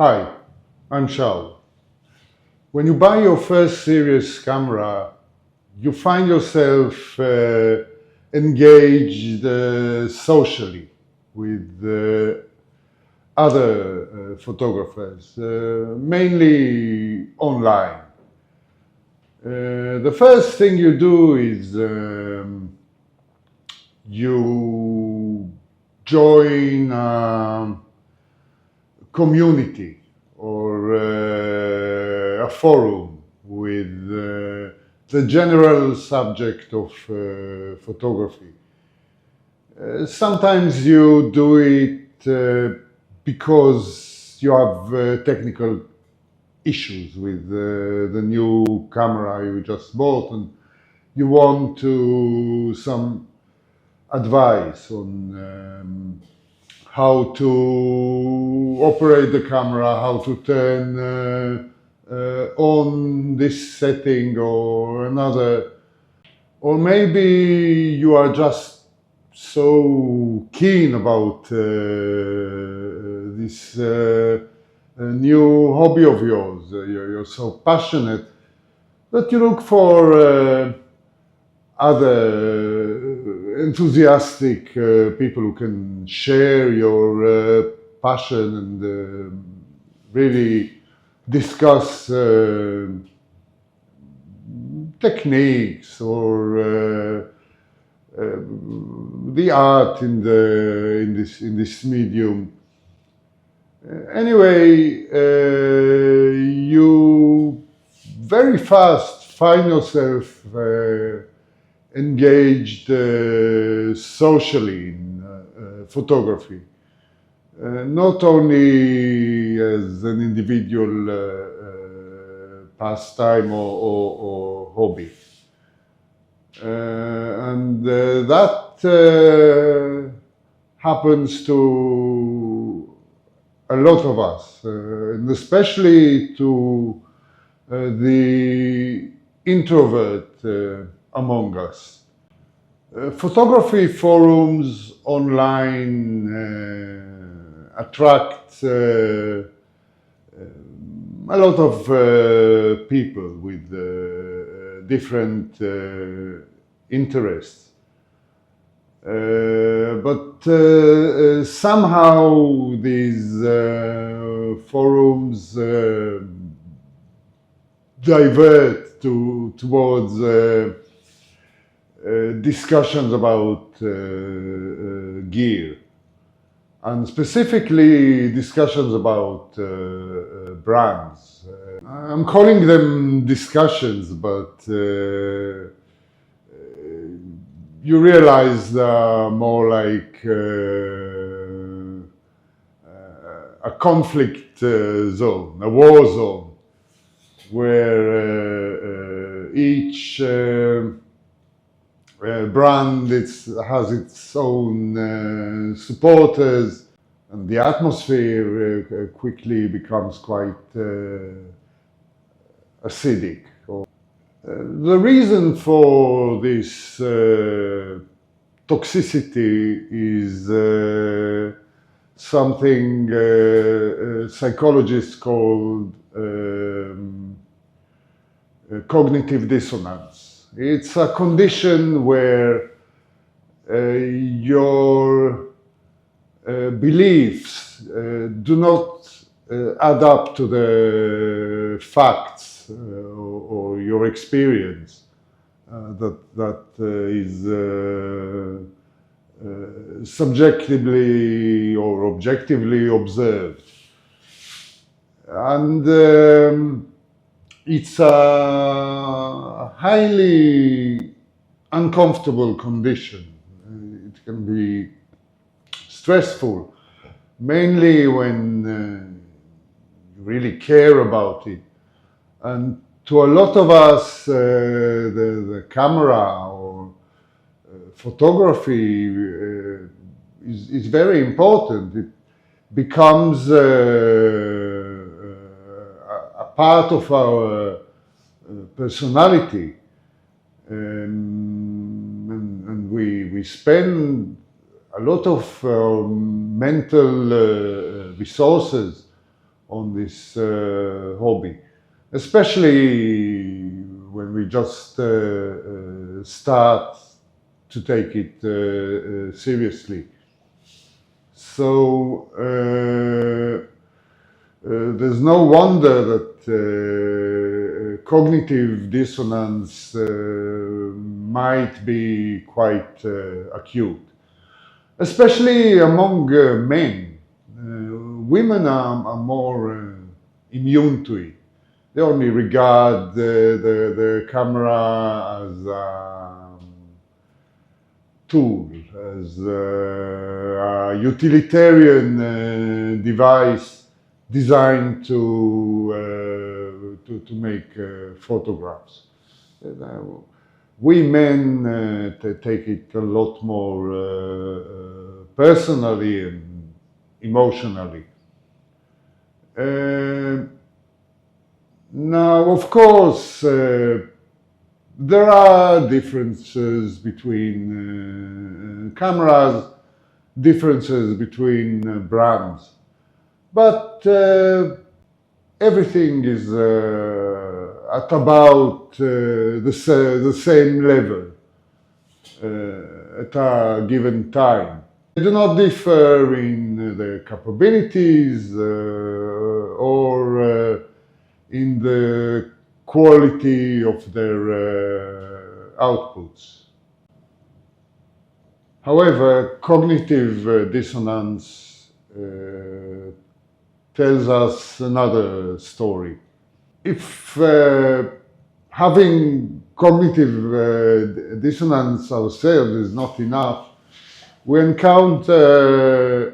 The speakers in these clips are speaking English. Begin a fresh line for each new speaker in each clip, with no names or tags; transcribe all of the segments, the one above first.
Hi, I'm Shao. When you buy your first serious camera, you find yourself engaged socially with other photographers, mainly online. The first thing you do is you join a community or a forum with the general subject of photography. Sometimes you do it because you have technical issues with the new camera you just bought and you want to some advice on how to operate the camera, how to turn on this setting or another. Or maybe you are just so keen about this new hobby of yours. You're so passionate that you look for other enthusiastic people who can share your passion and really discuss techniques or the art in this medium. Anyway, you very fast find yourself engaged socially in photography, not only as an individual pastime or hobby. And that happens to a lot of us, and especially to the introvert among us. Photography forums online attract a lot of people with different interests. But somehow these forums divert towards discussions about gear, and specifically discussions about brands. I'm calling them discussions, but you realize more like a conflict zone, a war zone, where each brand has its own supporters, and the atmosphere quickly becomes quite acidic. The reason for this toxicity is something psychologists call cognitive dissonance. It's a condition where your beliefs do not add up to the facts or your experience that is subjectively or objectively observed. And it's a highly uncomfortable condition. It can be stressful, mainly when you really care about it. And to a lot of us, the camera or photography is very important. It becomes a part of our personality, and we spend a lot of mental resources on this hobby, especially when we just start to take it seriously. So there's no wonder that cognitive dissonance might be quite acute, especially among men. Women are more immune to it. They only regard the camera as a tool, as a utilitarian device designed to make photographs. We men take it a lot more personally and emotionally. Now, of course, there are differences between cameras, differences between brands, but everything is at about the same level at a given time. They do not differ in their capabilities or in the quality of their outputs. However, cognitive dissonance tells us another story. If having cognitive dissonance ourselves is not enough, we encounter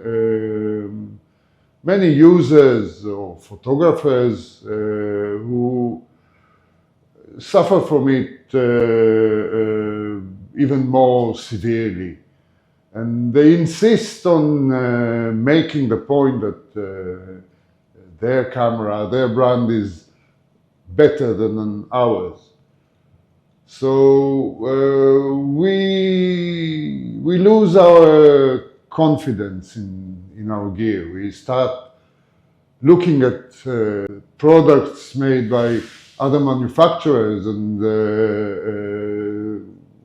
many users or photographers who suffer from it even more severely. And they insist on making the point that their camera, their brand is better than ours. So we lose our confidence in our gear. We start looking at products made by other manufacturers, and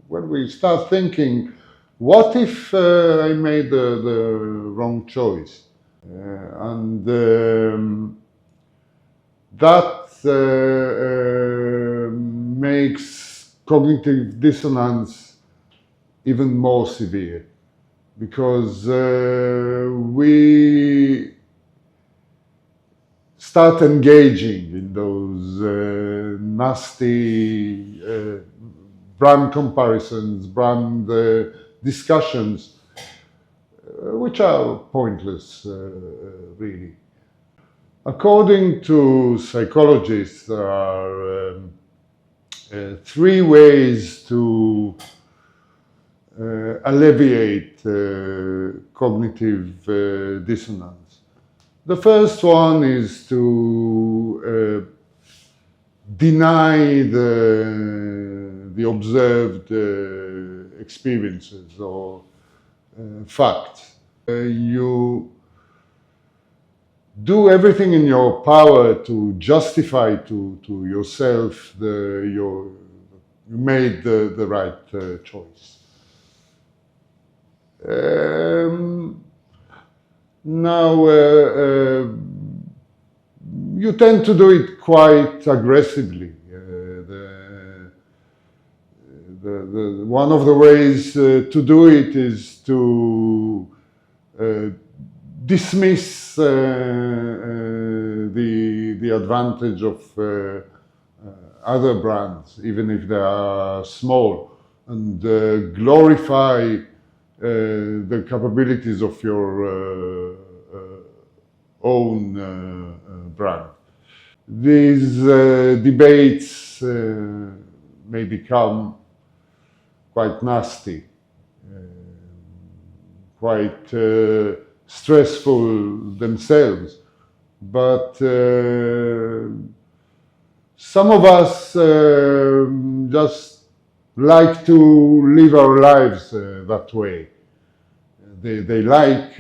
when we start thinking, what if I made the wrong choice? And that makes cognitive dissonance even more severe, because we start engaging in those nasty brand comparisons, brand discussions, which are pointless, really. According to psychologists, there are three ways to alleviate cognitive dissonance. The first one is to deny the observed experiences or facts. You do everything in your power to justify to yourself you made the right choice. Now, you tend to do it quite aggressively. One of the ways to do it is to dismiss the advantage of other brands, even if they are small, and glorify the capabilities of your own brand. These debates may become quite nasty, quite stressful themselves, but some of us just like to live our lives that way. They like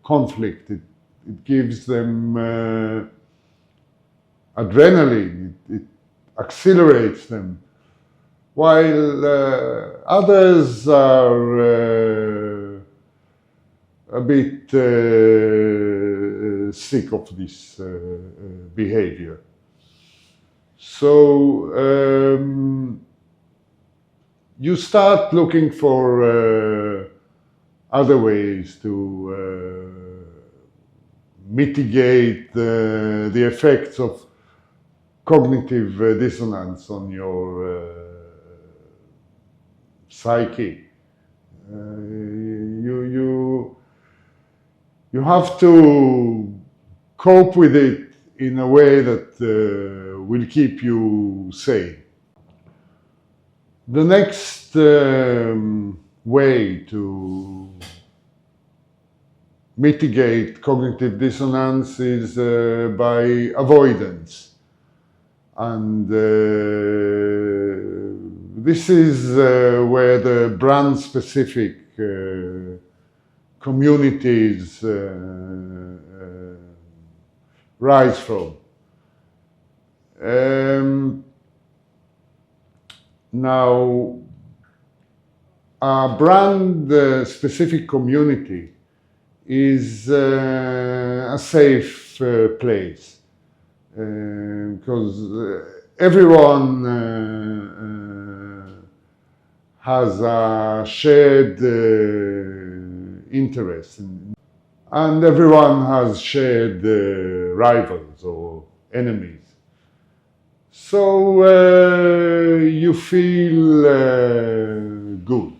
conflict. it gives them adrenaline, it accelerates them, while others are a bit sick of this behavior. So you start looking for other ways to mitigate the effects of cognitive dissonance on your psyche. You have to cope with it in a way that will keep you sane. The next way to mitigate cognitive dissonance is by avoidance. And this is where the brand-specific communities rise from. Now, a brand-specific community is a safe place because everyone has a shared interest, and everyone has shared rivals or enemies. So you feel good.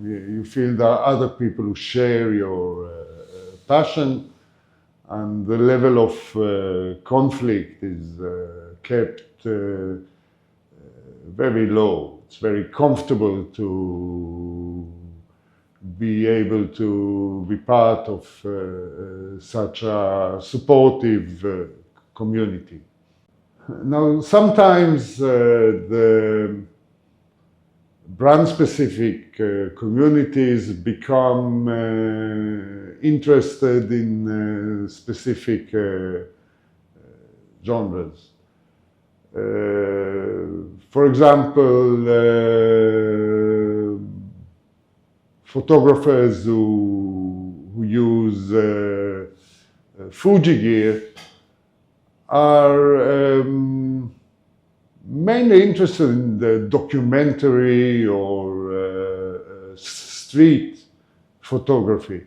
You feel that other people who share your passion, and the level of conflict is kept very low. It's very comfortable to be able to be part of such a supportive community. Now, sometimes the brand-specific communities become interested in specific genres. For example, photographers who use Fuji gear are mainly interested in the documentary or street photography.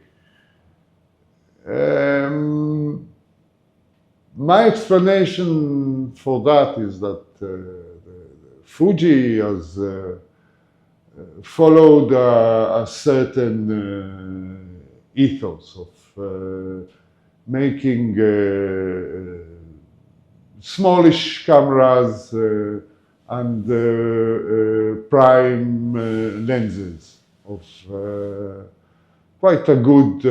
My explanation for that is that Fuji has followed a certain ethos of making smallish cameras and prime lenses of quite a good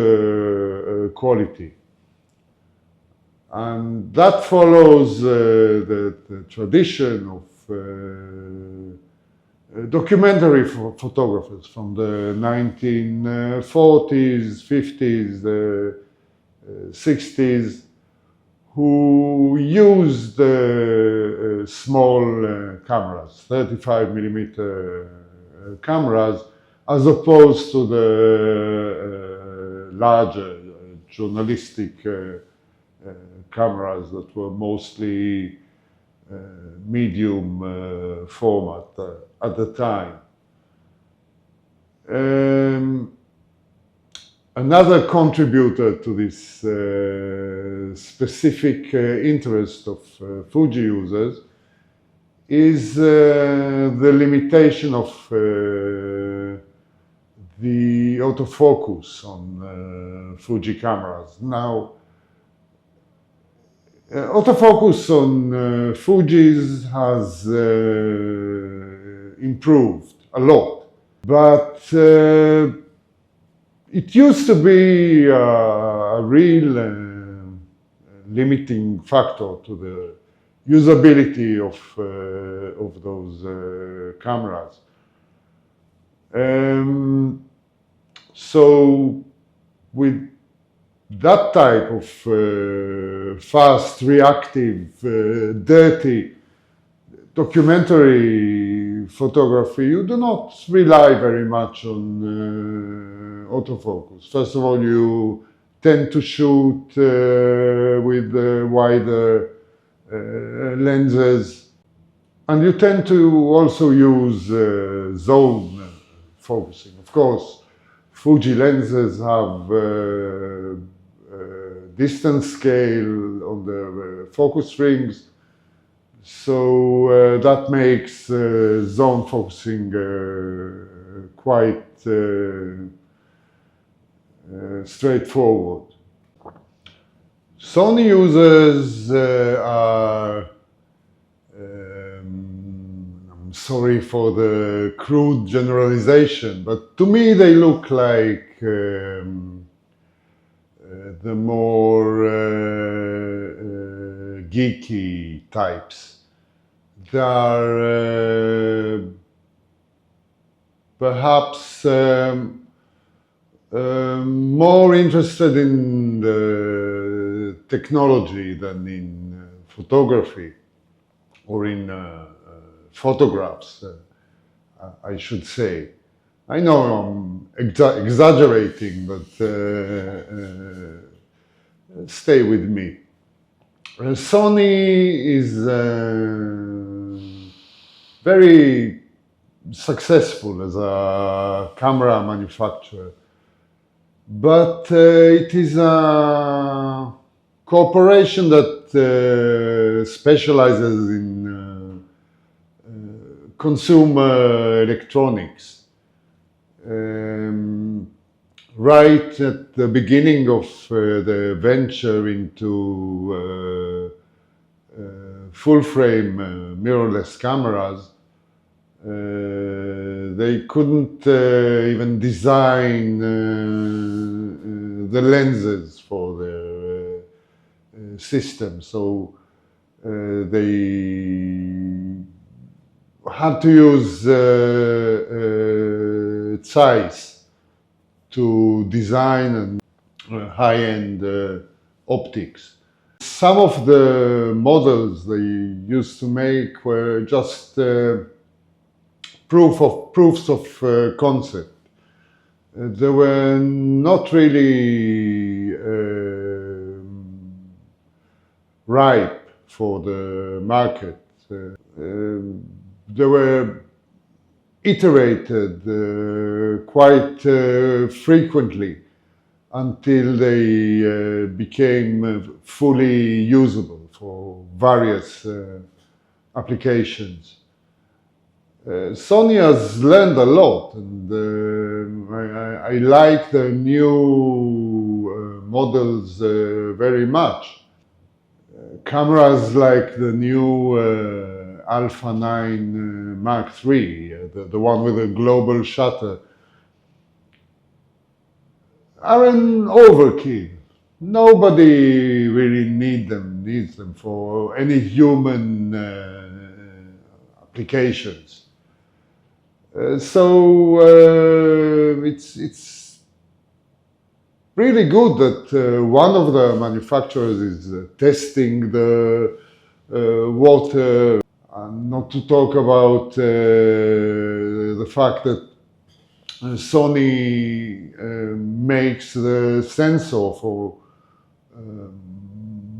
quality. And that follows the tradition of documentary photographers from the 1940s, 50s, 60s, who used small cameras, 35mm cameras, as opposed to the larger journalistic cameras that were mostly medium format at the time. Another contributor to this specific interest of Fuji users is the limitation of the autofocus on Fuji cameras. Now, autofocus on Fuji's has improved a lot, but it used to be a real limiting factor to the usability of those cameras. So with that type of fast, reactive, dirty documentary photography, you do not rely very much on autofocus. First of all, you tend to shoot with wider lenses, and you tend to also use zone focusing. Of course, Fuji lenses have distance scale on the focus rings, so that makes zone focusing quite straightforward. Sony users are, I'm sorry for the crude generalization, but to me they look like the more geeky types. They are perhaps more interested in the technology than in photography or in photographs, I should say. I know I'm exaggerating, but stay with me. Sony is very successful as a camera manufacturer, but it is a corporation that specializes in consumer electronics. Right at the beginning of the venture into full-frame mirrorless cameras, they couldn't even design the lenses for their system, so they had to use Zeiss to design high-end optics. Some of the models they used to make were just proofs of concept. They were not really ripe for the market. They were iterated quite frequently until they became fully usable for various applications. Sony has learned a lot, and I like the new models very much. Cameras like the new Alpha 9 Mark III, the one with a global shutter, are an overkill. Nobody really needs them for any human applications. So it's really good that one of the manufacturers is testing the water, and not to talk about the fact that Sony makes the sensor for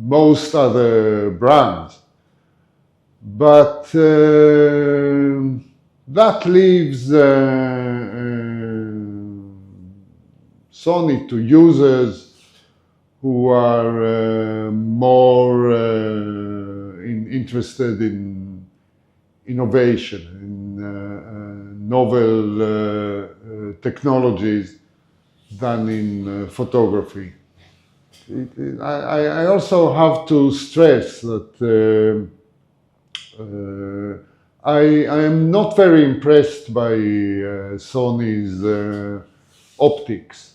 most other brands. But that leaves Sony to users who are more interested in innovation, in novel technologies than in photography. I also have to stress that I am not very impressed by Sony's optics.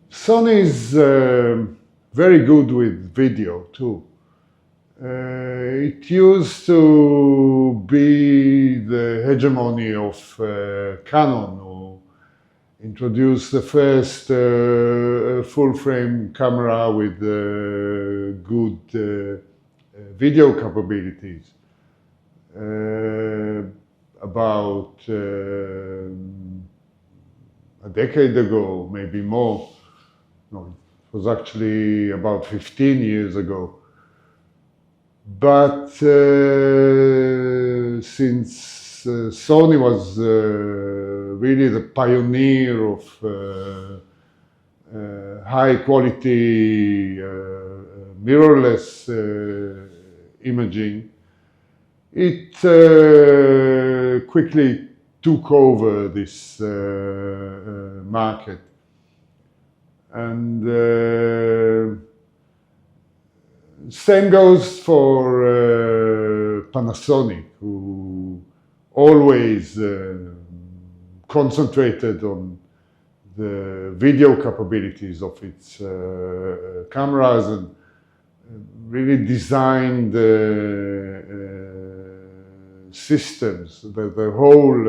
Sony is very good with video too. It used to be the hegemony of Canon or introduced the first full-frame camera with good video capabilities. About a decade ago, maybe more. No, it was actually about 15 years ago. But since Sony was really the pioneer of high quality mirrorless imaging, it quickly took over this market. And same goes for Panasonic, who always concentrated on the video capabilities of its cameras and really designed systems, the whole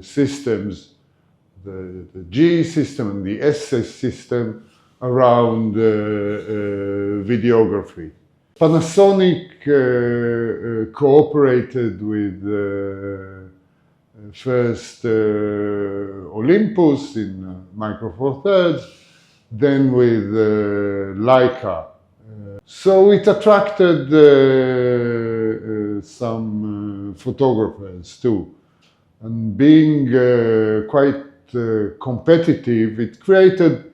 systems, the G system and the S system around videography. Panasonic cooperated with first Olympus in Micro Four Thirds, then with Leica. So it attracted some photographers too. And being quite competitive, it created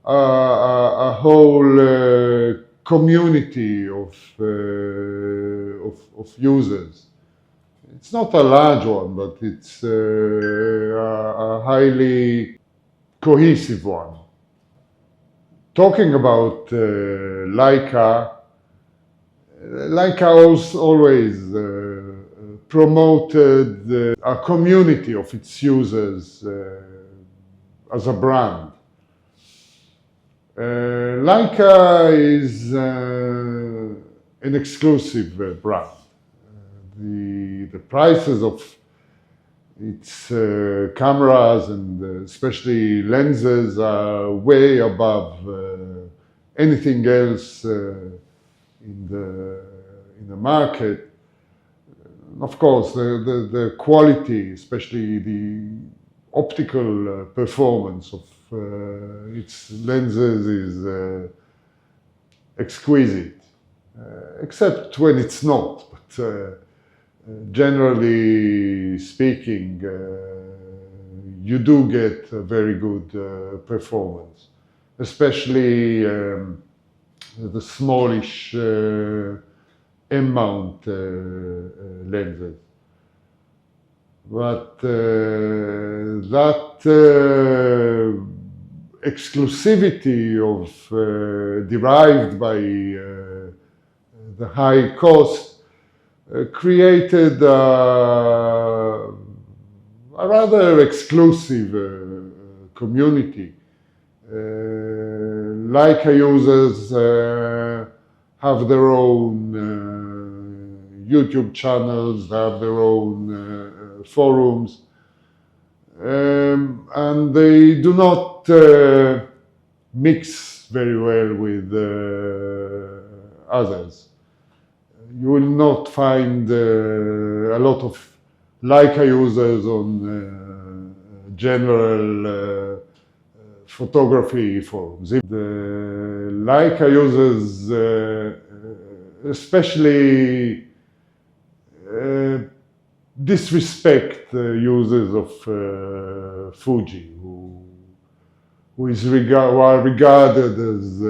a whole community of users. It's not a large one, but it's a highly cohesive one. Talking about Leica, Leica always promoted a community of its users as a brand. Leica is an exclusive brand. The prices of its cameras and especially lenses are way above anything else in the market. Of course, the quality, especially the optical performance of its lenses is exquisite, except when it's not. But generally speaking, you do get a very good performance, especially the smallish M-mount lenses. But that exclusivity derived by the high cost created a rather exclusive community. Leica users have their own YouTube channels, have their own forums, and they do not mix very well with others. You will not find a lot of Leica users on general photography forums. The Leica users, especially disrespect users of Fuji, who are regarded as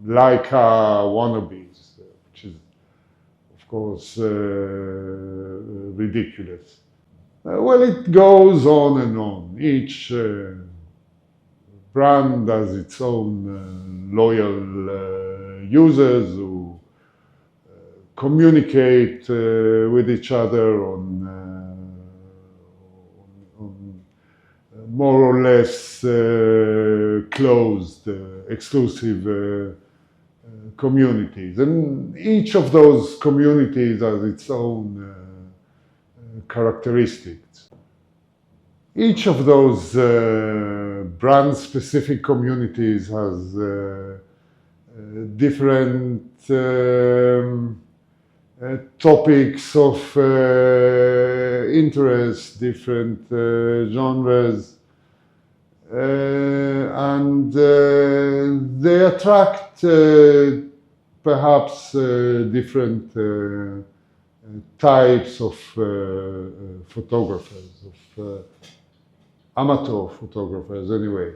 Leica wannabes, which is, of course, ridiculous. Well, it goes on and on. Each brand has its own loyal users who communicate with each other on more or less closed, exclusive communities. And each of those communities has its own characteristics. Each of those brand-specific communities has different topics of interest, different genres, and they attract perhaps different types of photographers, of amateur photographers anyway.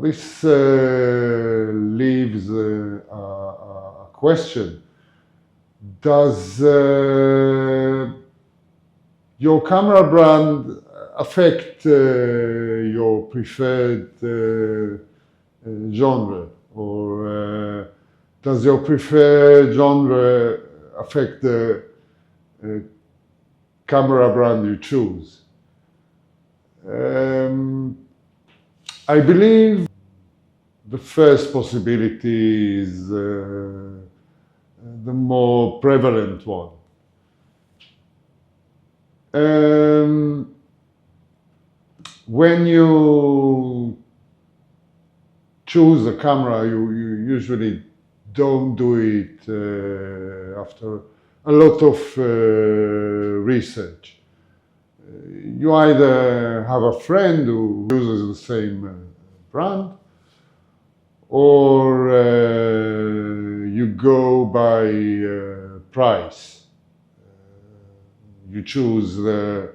This leaves a question. Does your camera brand affect your preferred genre? Or does your preferred genre affect the camera brand you choose? I believe the first possibility is the more prevalent one. When you choose a camera, you usually don't do it after a lot of research. You either have a friend who uses the same brand, or you go by price. You choose a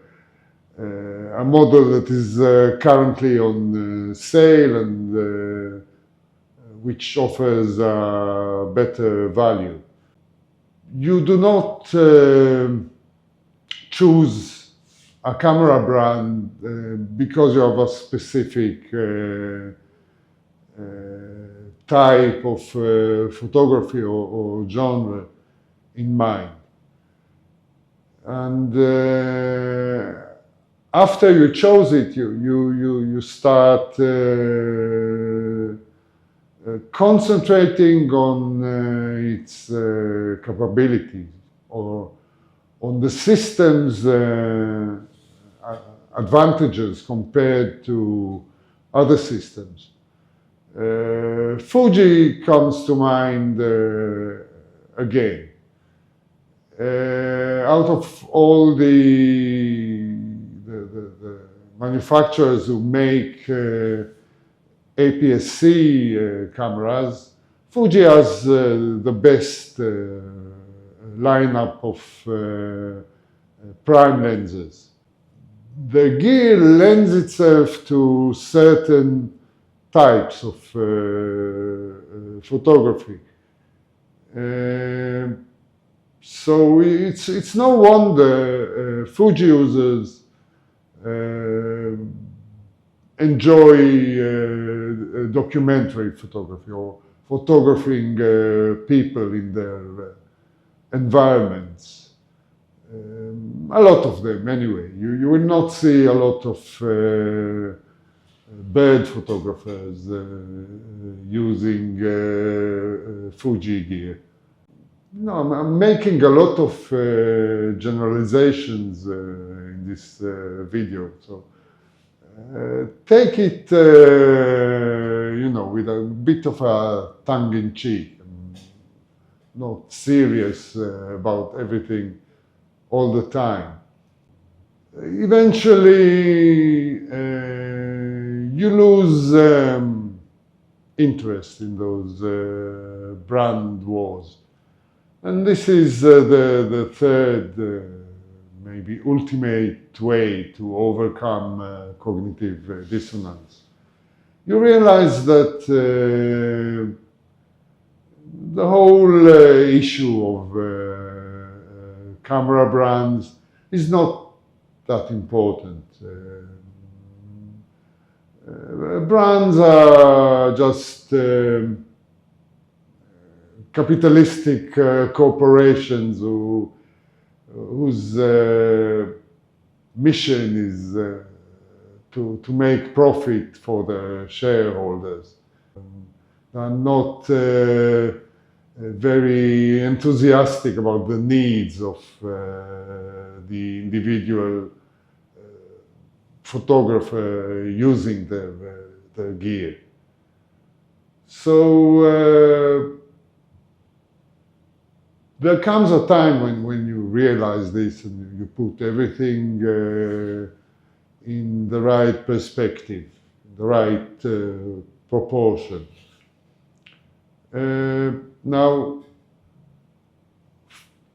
model that is currently on sale and which offers a better value. You do not choose a camera brand because you have a specific type of photography or genre in mind. And after you chose it, you start concentrating on its capabilities or on the system's advantages compared to other systems. Fuji comes to mind again. Out of all the manufacturers who make APS-C cameras, Fuji has the best lineup of prime lenses. The gear lends itself to certain types of photography. So it's no wonder Fuji users enjoy documentary photography or photographing people in their environments. A lot of them anyway. You will not see a lot of bird photographers using Fuji gear. No, I'm making a lot of generalizations in this video, so take it, with a bit of a tongue-in-cheek. I'm not serious about everything all the time. Eventually, you lose interest in those brand wars. And this is the third, maybe ultimate way to overcome cognitive dissonance. You realize that the whole issue of camera brands is not that important. Brands are just capitalistic corporations whose mission is to make profit for the shareholders. I'm not very enthusiastic about the needs of the individual photographer using their gear. So there comes a time when you realize this and you put everything in the right perspective, the right proportion. Now,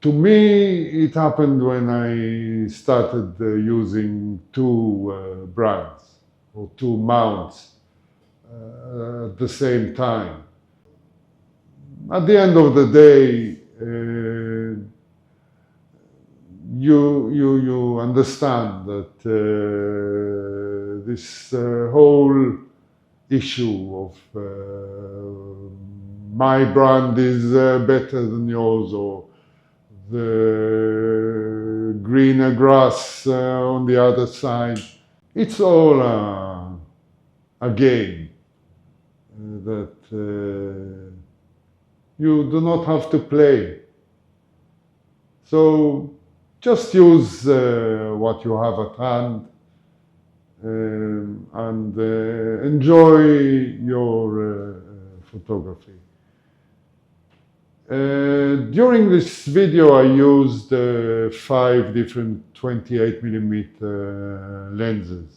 to me, it happened when I started using two brands or two mounts at the same time. At the end of the day, you understand that this whole issue of my brand is better than yours, or the greener grass on the other side. It's all a game that you do not have to play. So just use what you have at hand and enjoy your photography. During this video I used 5 different 28mm lenses.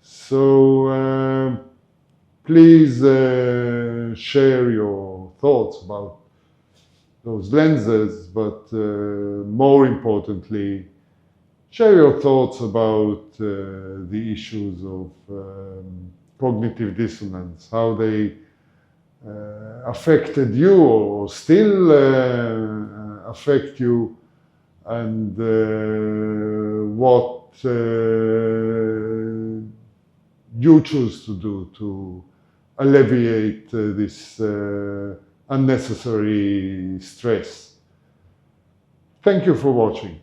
So please share your thoughts about those lenses, but more importantly, share your thoughts about the issues of cognitive dissonance, how they affected you or still affect you, and what you choose to do to alleviate this unnecessary stress. Thank you for watching.